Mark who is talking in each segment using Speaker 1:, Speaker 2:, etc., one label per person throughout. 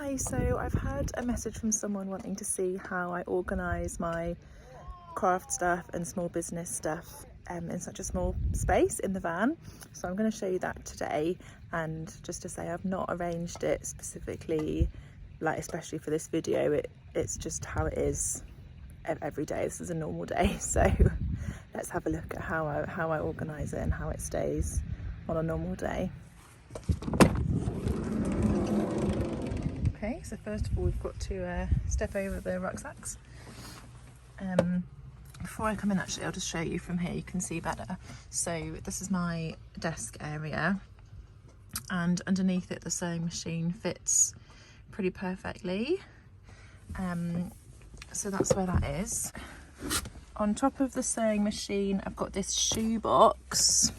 Speaker 1: Hi, so I've had a message from someone wanting to see how I organise my craft stuff and small business stuff in such a small space in the van. So I'm going to show you that today, and just to say I've not arranged it specifically, like especially for this video. It's just how it is every day. This is a normal day, so let's have a look at how I organise it and how it stays on a normal day. Okay, so first of all we've got to step over the rucksacks. Before I come in, actually, I'll just show you from here, you can see better. So this is my desk area, and underneath it the sewing machine fits pretty perfectly. So that's where that is. On top of the sewing machine I've got this shoe box,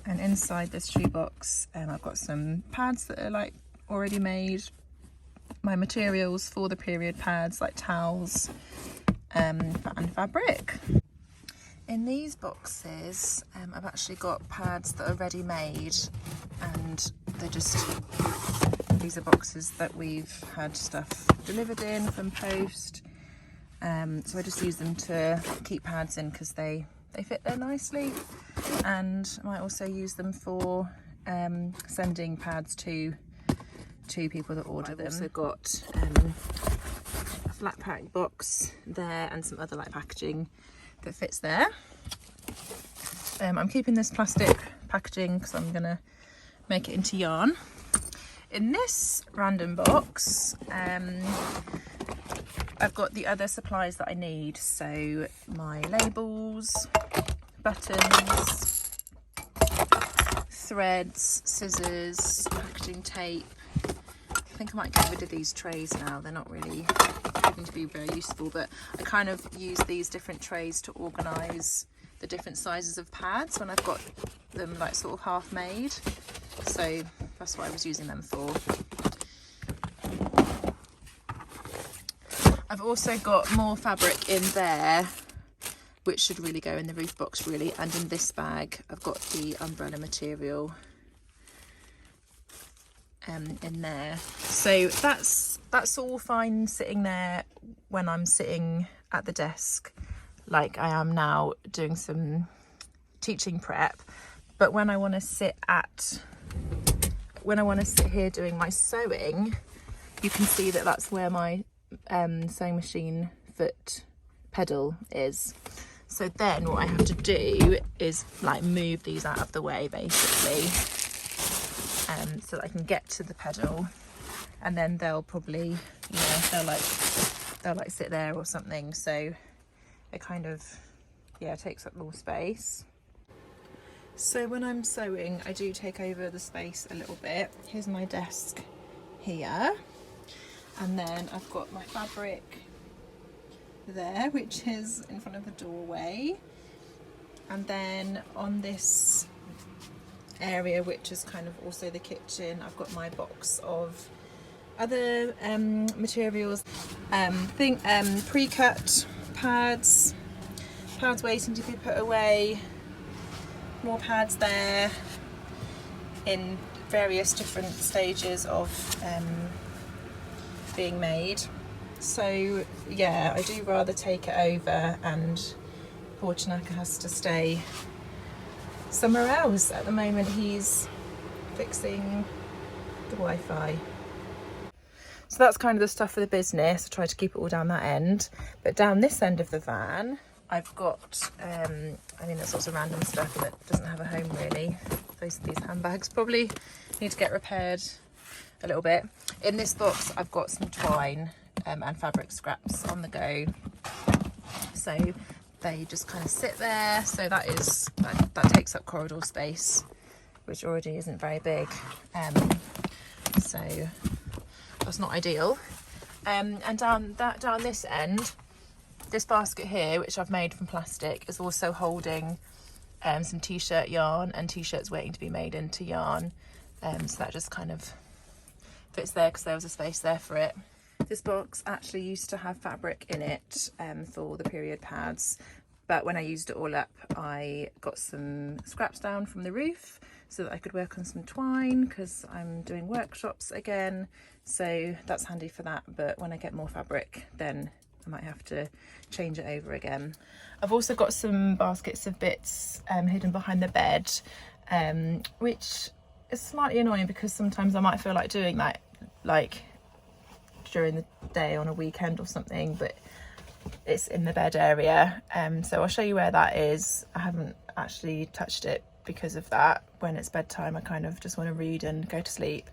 Speaker 1: and inside this shoe box I've got some pads that are like already made, my materials for the period pads like towels and fabric. In these boxes I've actually got pads that are ready made, and these are boxes that we've had stuff delivered in from post, so I just use them to keep pads in because they fit there nicely, and I might also use them for sending pads to people that order them. I've also got a flat pack box there and some other like packaging that fits there. I'm keeping this plastic packaging because I'm gonna make it into yarn. In this random box I've got the other supplies that I need, so my labels, buttons, threads, scissors, packaging tape. I think I might get rid of these trays now, they're not really proving to be very useful, but I kind of use these different trays to organise the different sizes of pads when I've got them like sort of half made, so that's what I was using them for. I've also got more fabric in there which should really go in the roof box really, and in this bag I've got the umbrella material in there. So that's all fine sitting there when I'm sitting at the desk like I am now doing some teaching prep, but when I want to sit here doing my sewing, you can see that that's where my sewing machine foot pedal is. So then what I have to do is like move these out of the way basically, so that I can get to the pedal, and then they'll probably, they'll like sit there or something, so it kind of takes up more space. So when I'm sewing I do take over the space a little bit. Here's my desk here, and then I've got my fabric there which is in front of the doorway, and then on this area which is kind of also the kitchen I've got my box of other materials, pre-cut pads waiting to be put away, more pads there in various different stages of being made. So yeah, I do rather take it over, and poor Chinaka has to stay somewhere else. At the moment he's fixing the Wi-Fi. So that's kind of the stuff for the business. I try to keep it all down that end, but down this end of the van I've got there's lots of random stuff that doesn't have a home really. These handbags probably need to get repaired a little bit. In this box I've got some twine and fabric scraps on the go, so they just kind of sit there. So that takes up corridor space, which already isn't very big, so that's not ideal. And down this end, this basket here, which I've made from plastic, is also holding some t-shirt yarn and t-shirts waiting to be made into yarn, so that just kind of fits there because there was a space there for it. This box actually used to have fabric in it for the period pads, but when I used it all up I got some scraps down from the roof, so that I could work on some twine because I'm doing workshops again, so that's handy for that. But when I get more fabric, then I might have to change it over again. I've also got some baskets of bits hidden behind the bed, which is slightly annoying because sometimes I might feel like doing that like during the day on a weekend or something, but it's in the bed area. So I'll show you where that is. I haven't actually touched it because of that. When it's bedtime, I kind of just want to read and go to sleep.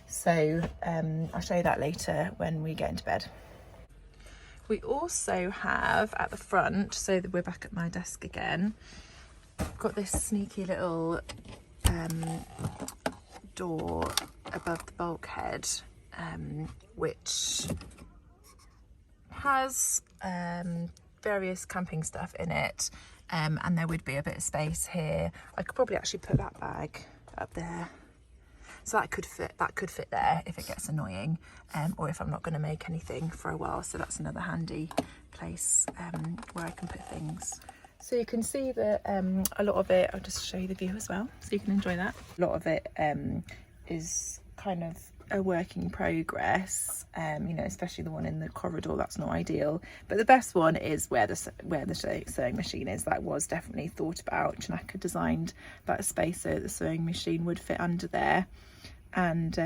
Speaker 1: So I'll show you that later when we get into bed. We also have at the front, so that we're back at my desk again, got this sneaky little door above the bulkhead, which has various camping stuff in it, and there would be a bit of space here. I could probably actually put that bag up there, so that could fit there if it gets annoying, or if I'm not going to make anything for a while. So that's another handy place where I can put things. So you can see that a lot of it, I'll just show you the view as well so you can enjoy that. A lot of it is kind of a work in progress, you know, especially the one in the corridor. That's not ideal, but the best one is where the sewing machine is. That was definitely thought about. Janaka designed that space so the sewing machine would fit under there, and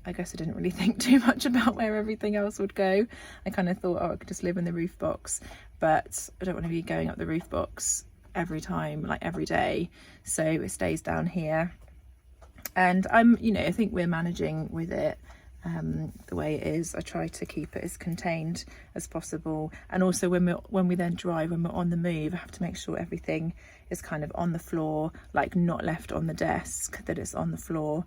Speaker 1: I guess I didn't really think too much about where everything else would go. I kind of thought, oh, I could just live in the roof box, but I don't want to be going up the roof box every time, like every day, so it stays down here. And you know, I think we're managing with it the way it is. I try to keep it as contained as possible, and also when we then drive, when we're on the move, I have to make sure everything is kind of on the floor, like not left on the desk, that it's on the floor,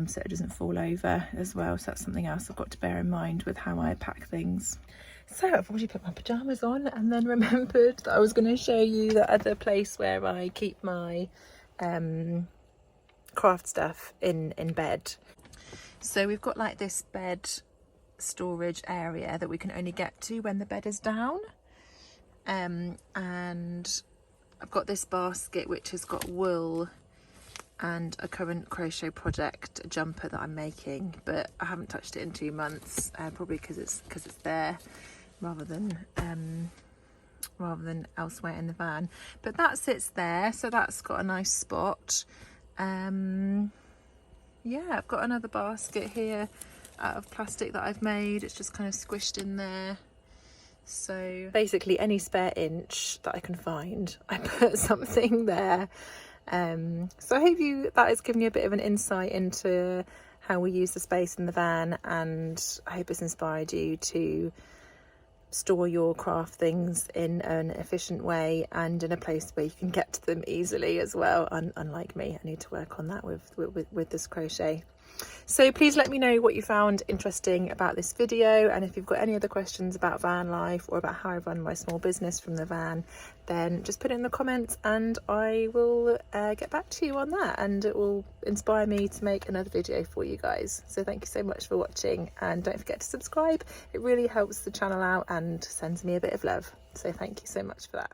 Speaker 1: so it doesn't fall over as well. So that's something else I've got to bear in mind with how I pack things. So I've already put my pyjamas on and then remembered that I was going to show you the other place where I keep my craft stuff in bed. So we've got like this bed storage area that we can only get to when the bed is down, and I've got this basket which has got wool and a current crochet project, a jumper that I'm making, but I haven't touched it in 2 months, probably because it's there rather than elsewhere in the van. But that sits there, so that's got a nice spot. Yeah, I've got another basket here out of plastic that I've made. It's just kind of squished in there. So basically any spare inch that I can find, I put something there. So I hope that has given you a bit of an insight into how we use the space in the van, and I hope it's inspired you to store your craft things in an efficient way and in a place where you can get to them easily as well. Unlike me, I need to work on that with this crochet. So please let me know what you found interesting about this video, and if you've got any other questions about van life or about how I run my small business from the van, then just put it in the comments and I will get back to you on that, and it will inspire me to make another video for you guys. So thank you so much for watching, and don't forget to subscribe. It really helps the channel out and sends me a bit of love, so thank you so much for that.